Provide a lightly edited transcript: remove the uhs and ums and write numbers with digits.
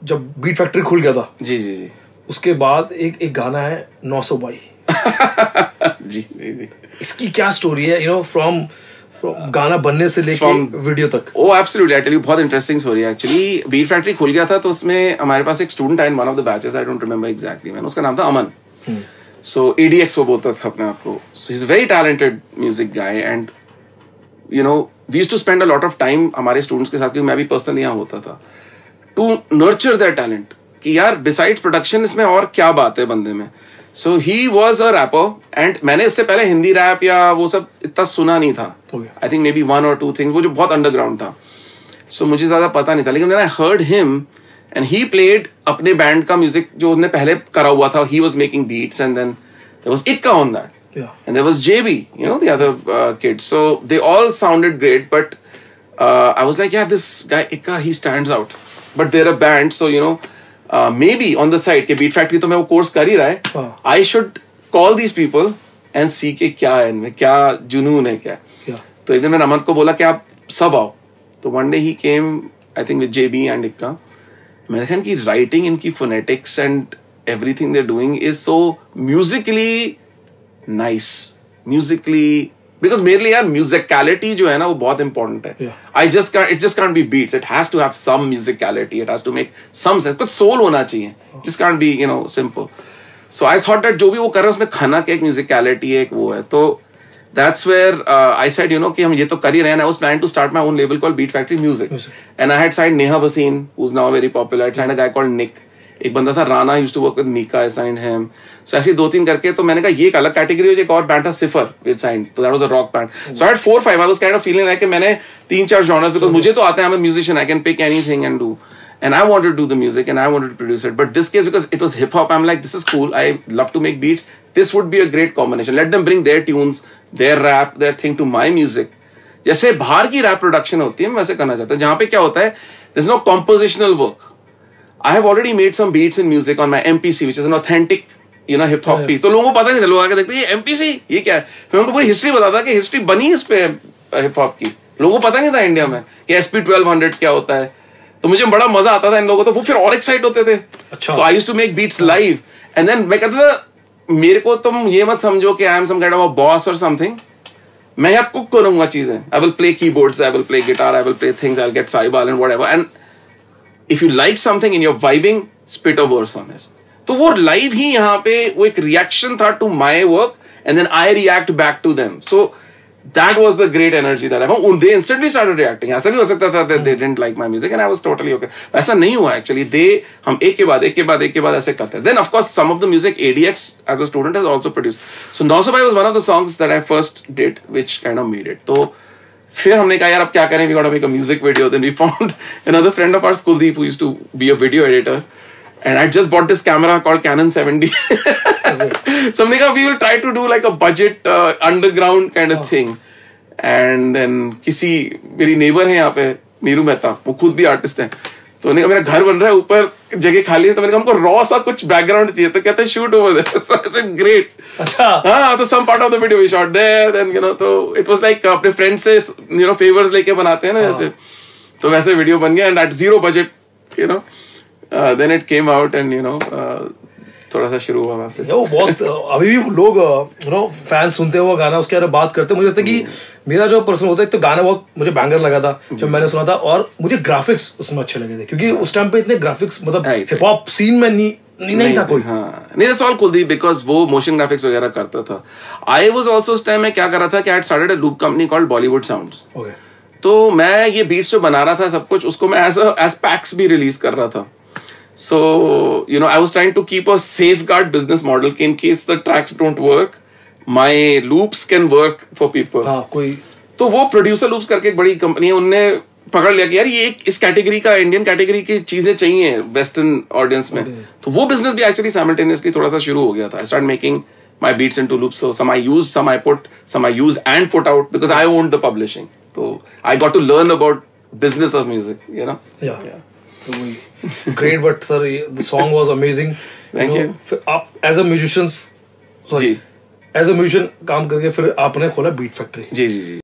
जब beat Factory खुल गया था, जी जी जी, उसके बाद एक गाना है 900 बाई। जी जी जी, इसकी क्या स्टोरी है, फ्रॉम गाना बनने से लेके वीडियो तक? Oh absolutely, I tell you, बहुत इंटरेस्टिंग स्टोरी है एक्चुअली। बीट फैक्ट्री खुल गया था तो उसमें हमारे पास एक स्टूडेंट है in one of the batches, I don't remember exactly man, उसका नाम था अमन। सो ADX वो बोलता था अपने आप को। So he is very talented music guy and we used to spend a lot of time हमारे स्टूडेंट्स के साथ, क्योंकि मैं भी पर्सनली यहाँ होता था, टू नर्चर देयर टैलेंट कि यार डिसाइड प्रोडक्शन इसमें और क्या बात है बंदे में। So he was a rapper and मैंने इससे पहले हिंदी रैप या वो सब इतना सुना नहीं था। I think may be 1 or 2 things, वो जो बहुत अंडरग्राउंड था, सो मुझे ज्यादा पता नहीं था। लेकिन I heard him and he played अपने बैंड का म्यूजिक जो उसने पहले करा हुआ था, he was making beats and then there was इक्का on that and there was JB, the other kids, so they all sounded great, but I was like, yeah, this guy Ikka, he stands out, but they're a band, so maybe on the side के Beat Factory तो मैं वो course कर ही रहा है, I should call these people and see के क्या है इनमें, क्या जुनून है क्या। तो इधर मैंने अमन को बोला कि आप सब आओ। तो one day he came, I think with JB and Ikka। मैंने कहा इनकी राइटिंग, इनकी phonetics and everything they're doing is so musically nice, musically, because मेरे लिए यार musicality जो है ना वो बहुत important है। it just can't be beats, it has to have some musicality, it has to make some sense, कुछ soul होना चाहिए, just can't be simple। so I thought that जो भी वो कर रहे हैं उसमें खाना के एक musicality है, एक वो है। तो that's where I said कि हम ये तो कर ही रहे हैं। I was planning to start my own label called Beat Factory Music, and I had signed Neha Bhasin, who's now very popular, I had signed a guy called Nick, एक बंदा था Rana, used to work with Mika, I signed him। so ऐसे 2-3 करके तो मैंने कहा ये एक अलग कैटेगरी है। एक और बैंड था सिफर, which signed, so that was a rock band। so I had 4-5, I was kind of feeling like कि मैंने 3-4 genres, because मुझे तो आता है, I'm a musician, I can pick anything and do, and I wanted to do the music and I wanted to produce it, but this case because it was hip hop, I'm like, this is cool, I love to make beats, this would be a great combination, let them bring their tunes, their rap, their thing to my music। जैसे बाहर की rap production होती है मैं वैसे करना चाहता हूँ, जहाँ पे क्या होता है, there's no compositional work। I have already made some beats in music on my MPC, which is an authentic, hip hop piece। तो लोगों को पता नहीं था, लोग आके देखते ये MPC ये क्या है, फिर उनको पूरी हिस्ट्री बताता कि हिस्ट्री बनी इस पे हिप हॉप की। लोगों को पता नहीं था इंडिया में कि SP1200 क्या होता है। तो मुझे बड़ा मजा आता था इन लोगों, तो वो फिर और एक्साइट होते थे। So I used to make beats live, and then मैं कहता था मेरे को तुम ये मत समझो कि I am some kind of a boss or something। मैं यहाँ कुक करूंगा चीजें, I will play keyboards, I will play guitar, I will play things, I'll get saibal and whatever, and if you like something and you're vibing, spit a verse on this। तो वो live ही यहाँ पे वो एक reaction था to my work, and then I react back to them। so that was the great energy that I found। they instantly started reacting। ऐसा भी हो सकता था that they didn't like my music and I was totally okay। ऐसा नहीं हुआ actually। हम एक के बाद ऐसे करते हैं। then of course some of the music ADX as a student has also produced। so 900 by was one of the songs that I first did which kind of made it। तो फिर हमने कहा यार अब क्या करें, we got to make a music video। then we found another friend of ours, Kuldeep, who used to be a video editor, and I just bought this camera called Canon 70। so हमने कहा we will try to do like a budget underground kind of thing। and then किसी मेरी neighbor है यहाँ पे नीरू मेहता, वो खुद भी आर्टिस्ट है, तो उन्हें मेरा घर बन रहा है ऊपर, जगह खाली है, तो मैंने कहा हमको रॉ सा कुछ बैकग्राउंड चाहिए, तो कहते हैं shoot over there. So I said great. अच्छा हाँ, तो some part of the video we shot there, then तो इट वाज लाइक अपने फ्रेंड से फेवर्स लेके बनाते हैं ना जैसे, तो वैसे वीडियो बन गया and at 0 budget then it came out and थोड़ा सा शुरू हुआ वहां से। वो बहुत अभी भी लोग फैंस सुनते हैं वो गाना, उसके बारे में बात करते हैं। मुझे लगता है कि मेरा जो पर्सन होता है, एक तो गाना बहुत मुझे बैंगर लगा था जब मैंने सुना था, और मुझे ग्राफिक्स उसमें अच्छे लगे थे, क्योंकि उस टाइम पे इतने ग्राफिक्स मतलब हिप हॉप सीन में नहीं था कोई। हाँ, नहीं दैट्स ऑल कुलदीप, बिकॉज वो मोशन ग्राफिक्स वगैरह करता था। आई वाज आल्सो उस टाइम में क्या कर रहा था कि I had started a loop company called Bollywood sounds. तो मैं ये बीट्स जो बना रहा था सब कुछ, उसको मैं एज पैक्स भी रिलीज कर रहा था। So, I was trying to keep a safeguard business model in case the tracks don't work, my loops can work for people। हाँ, कोई तो वो प्रोड्यूसर लूप्स करके एक बड़ी कंपनी है, उनने पकड़ लिया कि यार ये इस कैटेगरी का, इंडियन कैटेगरी की चीजें चाहिए वेस्टर्न ऑडियंस में। तो वो बिजनेस भी एक्चुअली साइमल्टेनियसली थोड़ा सा शुरू हो गया था। I started making my beats into loops, so some I used, some I put, some I used and put out because I owned the publishing। So I got to learn about business of music, So, yeah. Great, but sir, the song was amazing। Thank you। फिर आप as a musician काम करके फिर आपने खोला beat factory. जी जी जी।